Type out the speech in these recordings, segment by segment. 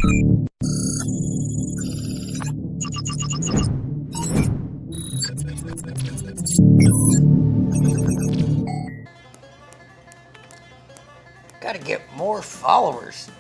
Gotta get more followers.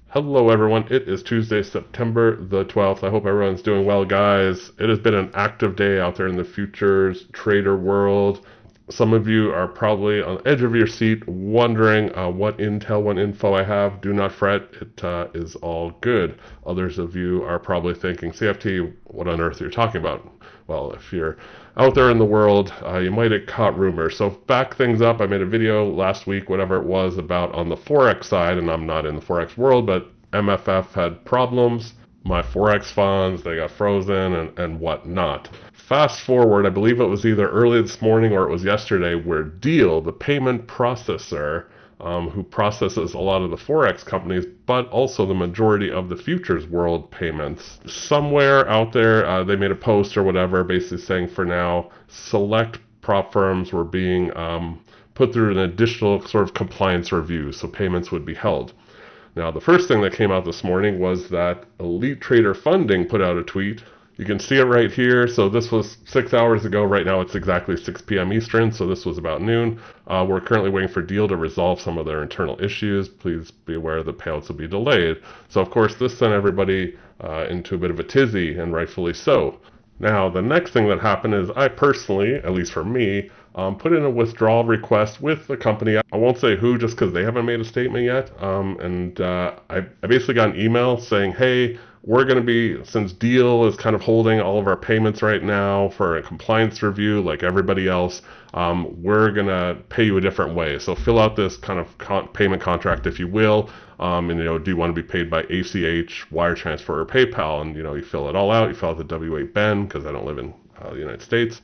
Hello, everyone. It is Tuesday, September the 12th. I hope everyone's doing well, guys. It has been an active day out there in the futures trader world. Some of you are probably on the edge of your seat wondering what intel, what info I have. Do not fret. It is all good. Others of you are probably thinking, CFT, what on earth are you talking about? Well, if you're out there in the world, you might have caught rumors. So back things up. I made a video last week, whatever it was, about on the Forex side, and I'm not in the Forex world, but MFF had problems. My Forex funds, they got frozen and whatnot. Fast forward, I believe it was either early this morning or it was yesterday, where Deel, the payment processor, who processes a lot of the Forex companies, but also the majority of the futures world payments. Somewhere out there, they made a post or whatever, basically saying for now, select prop firms were being put through an additional sort of compliance review, so payments would be held. Now, the first thing that came out this morning was that Elite Trader Funding put out a tweet. You can see it right here. So this was 6 hours ago. Right now it's exactly 6 p.m. Eastern, so this was about noon. We're currently waiting for Deel to resolve some of their internal issues. Please be aware the payouts will be delayed. So, of course, this sent everybody into a bit of a tizzy, and rightfully so. Now, the next thing that happened is I personally, at least for me, put in a withdrawal request with the company. I won't say who just because they haven't made a statement yet. I basically got an email saying, hey, we're going to be, since Deel is kind of holding all of our payments right now for a compliance review like everybody else, we're going to pay you a different way. So fill out this kind of payment contract, if you will. And, do you want to be paid by ACH, wire transfer, or PayPal? And, you fill it all out. You fill out the W-8 BEN, because I don't live in the United States,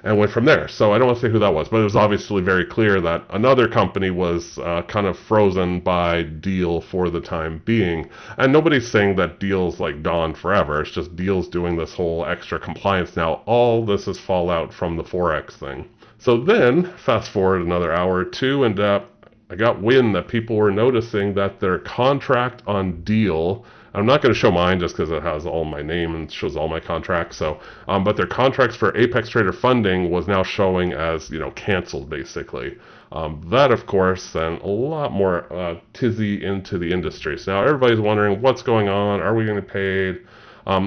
and went from there. So I don't want to say who that was, but it was obviously very clear that another company was kind of frozen by Deel for the time being. And nobody's saying that Deel's like gone forever. It's just Deel's doing this whole extra compliance now. All this is fallout from the Forex thing. So then, fast forward another hour or two, and I got wind that people were noticing that their contract on Deel, I'm not going to show mine just because it has all my name and shows all my contracts. So, but their contracts for Apex Trader Funding was now showing as, canceled basically. That, of course, sent a lot more tizzy into the industry. So now everybody's wondering what's going on. Are we going to be paid?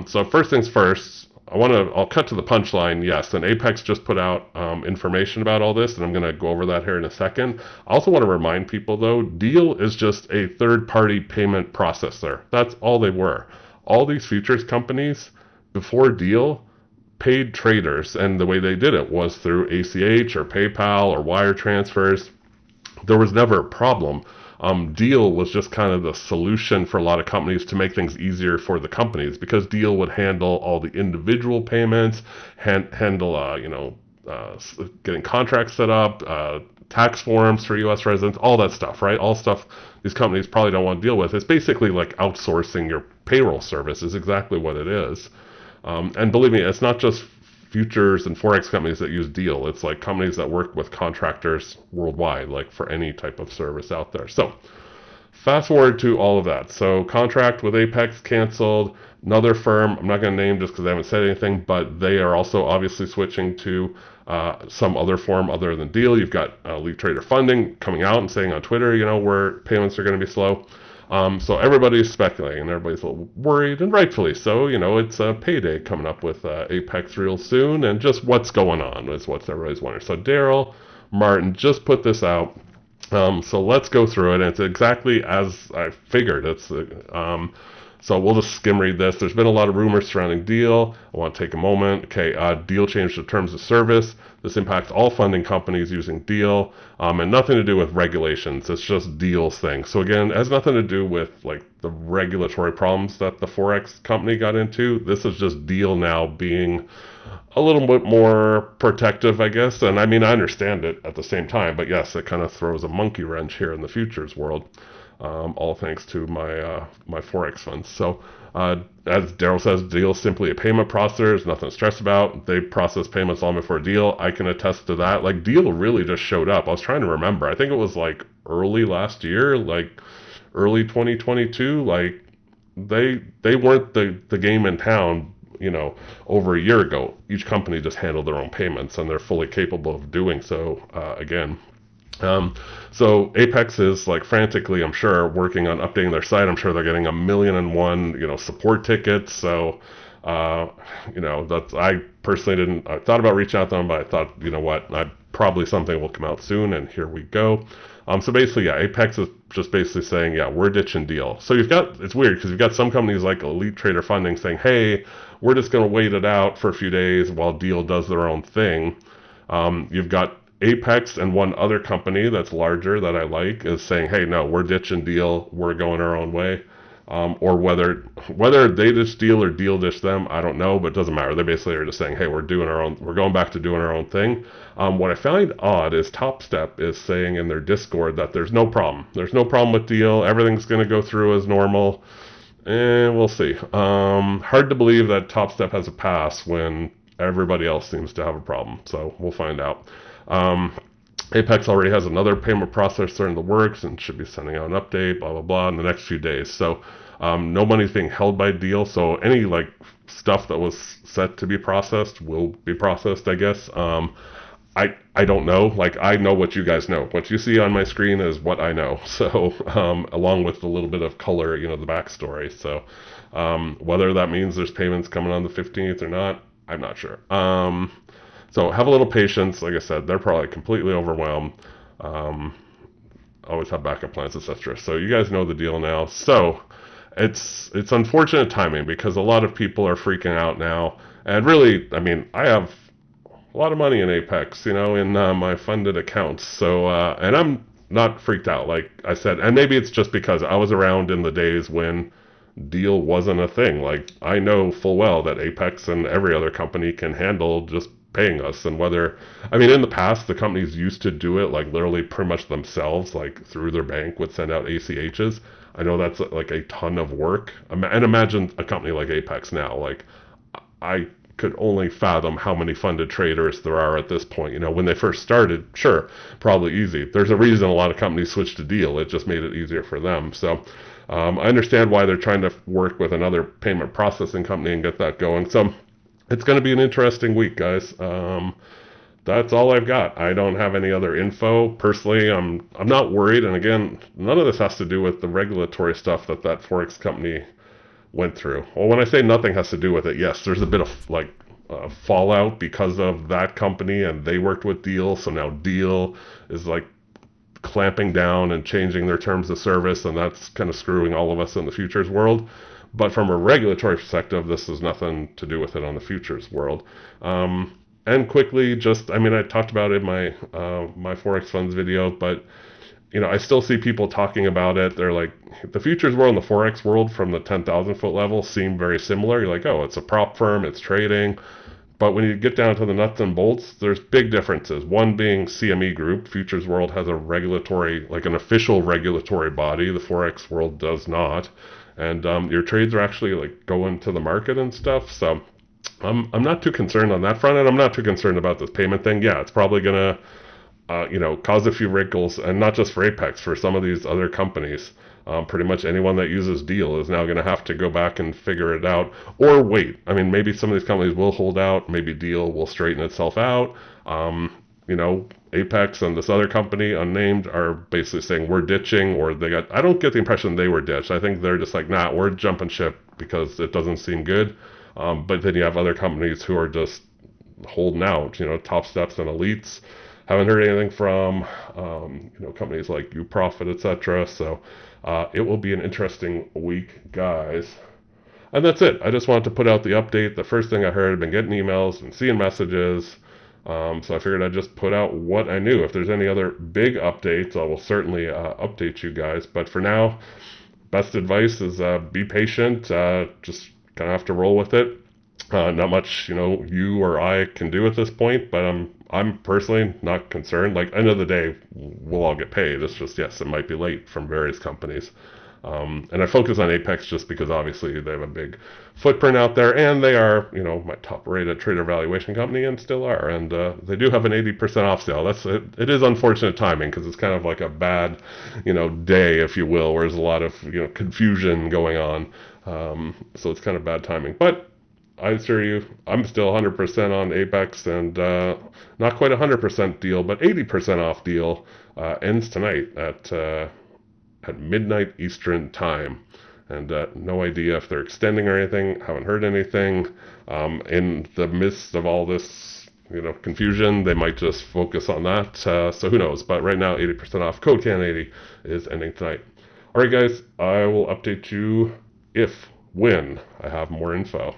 So first things first, I'll cut to the punchline. Yes, and Apex just put out information about all this, and I'm going to go over that here in a second. I also want to remind people, though, Deel is just a third-party payment processor. That's all they were. All these futures companies, before Deel, paid traders, and the way they did it was through ACH or PayPal or wire transfers. There was never a problem. Deel was just kind of the solution for a lot of companies to make things easier for the companies, because Deel would handle all the individual payments, handle getting contracts set up, tax forms for U.S. residents, all that stuff, right? All stuff these companies probably don't want to deal with. It's basically like outsourcing your payroll service is exactly what it is. And believe me, it's not just futures and Forex companies that use Deel. It's like companies that work with contractors worldwide, like for any type of service out there. So fast forward to all of that. So contract with Apex canceled. Another firm, I'm not going to name just because I haven't said anything, but they are also obviously switching to some other form other than Deel. You've got Elite Trader Funding coming out and saying on Twitter, where payments are going to be slow. So everybody's speculating, and everybody's a little worried, and rightfully so. It's a payday coming up with Apex real soon, and just what's going on is what everybody's wondering. So Daryl Martin just put this out. So let's go through it, and it's exactly as I figured. So we'll just skim read this. There's been a lot of rumors surrounding Deel. I want to take a moment. Okay, Deel changed the terms of service. This impacts all funding companies using Deel, and nothing to do with regulations. It's just Deel's thing. So again, it has nothing to do with like the regulatory problems that the Forex company got into. This is just Deel now being a little bit more protective, I guess. And I mean, I understand it at the same time, but yes, it kind of throws a monkey wrench here in the futures world. All thanks to my Forex funds. So, as Daryl says, Deel is simply a payment processor. There's nothing to stress about. They process payments long before Deel. I can attest to that. Like, Deel really just showed up. I was trying to remember. I think it was like early last year, like early 2022, like they weren't the game in town, over a year ago. Each company just handled their own payments, and they're fully capable of doing so again. Um, so Apex is like frantically, I'm sure, working on updating their site. I'm sure they're getting 1,000,001, support tickets. So, uh, that's, I personally didn't, I thought about reaching out to them, but I thought, what, probably something will come out soon, and here we go. So basically, yeah, Apex is just basically saying, yeah, we're ditching Deel. So it's weird because you've got some companies like Elite Trader Funding saying, hey, we're just going to wait it out for a few days while Deel does their own thing. You've got Apex and one other company that's larger that I like is saying, hey, no, we're ditching Deel, we're going our own way. Or whether they ditch Deel or Deel ditch them, I don't know, but it doesn't matter. They basically are just saying, hey, we're going back to doing our own thing. What I find odd is TopStep is saying in their Discord that there's no problem. There's no problem with Deel. Everything's going to go through as normal. And we'll see. Hard to believe that TopStep has a pass when everybody else seems to have a problem. So we'll find out. Um, Apex already has another payment processor in the works and should be sending out an update, blah, blah, blah, in the next few days. So no money's being held by Deel. So any like stuff that was set to be processed will be processed, I guess. I don't know. Like, I know what you guys know. What you see on my screen is what I know. So, along with a little bit of color, the backstory. So, whether that means there's payments coming on the 15th or not, I'm not sure. So have a little patience. Like I said, they're probably completely overwhelmed. Always have backup plans, etc. So you guys know the deal now. So it's unfortunate timing because a lot of people are freaking out now. And really, I mean, I have a lot of money in Apex, in my funded accounts. So, and I'm not freaked out, like I said. And maybe it's just because I was around in the days when Deel wasn't a thing. Like, I know full well that Apex and every other company can handle just paying us. And in the past, the companies used to do it, like, literally pretty much themselves, like, through their bank would send out ACHs. I know that's, like, a ton of work. And imagine a company like Apex now. Like, I could only fathom how many funded traders there are at this point. When they first started, sure, probably easy. There's a reason a lot of companies switched to Deel. It just made it easier for them. So I understand why they're trying to work with another payment processing company and get that going. So it's going to be an interesting week, guys. That's all I've got. I don't have any other info. Personally, I'm not worried. And again, none of this has to do with the regulatory stuff that Forex company went through. Well, when I say nothing has to do with it, yes, there's a bit of fallout because of that company, and they worked with Deel, so now Deel is like clamping down and changing their terms of service, and that's kind of screwing all of us in the futures world. But from a regulatory perspective, this has nothing to do with it on the futures world. And quickly, I talked about it in my Forex Funds video, but I still see people talking about it. They're like, the futures world and the Forex world from the 10,000 foot level seem very similar. You're like, oh, it's a prop firm, it's trading. But when you get down to the nuts and bolts, there's big differences. One being CME Group. Futures world has a regulatory, like an official regulatory body. The Forex world does not. And your trades are actually like going to the market and stuff. So I'm not too concerned on that front. And I'm not too concerned about this payment thing. Yeah, it's probably going to cause a few wrinkles, and not just for Apex, for some of these other companies. Pretty much anyone that uses Deel is now going to have to go back and figure it out, or wait. Maybe some of these companies will hold out. Maybe Deel will straighten itself out. Apex and this other company, unnamed, are basically saying we're ditching, or I don't get the impression they were ditched. I think they're just like, nah, we're jumping ship because it doesn't seem good. But then you have other companies who are just holding out, TopSteps and Elites. Haven't heard anything from, companies like UProfit, etc. So it will be an interesting week, guys. And that's it. I just wanted to put out the update. The first thing I heard, I've been getting emails and seeing messages. So I figured I'd just put out what I knew. If there's any other big updates, I will certainly update you guys. But for now, best advice is be patient. Just kind of have to roll with it. Not much, you or I can do at this point, but I'm personally not concerned. Like, end of the day, we'll all get paid. It's just, yes, it might be late from various companies. And I focus on Apex just because obviously they have a big footprint out there, and they are, my top-rated trader valuation company, and still are. And they do have an 80% off sale. It is unfortunate timing because it's kind of like a bad, day, if you will, where there's a lot of confusion going on. So it's kind of bad timing, but I assure you, I'm still 100% on Apex, and not quite 100% deal, but 80% off deal ends tonight at midnight Eastern time. And no idea if they're extending or anything. Haven't heard anything. In the midst of all this, confusion, they might just focus on that. So who knows? But right now, 80% off. Code CAN80 is ending tonight. All right, guys. I will update you when I have more info.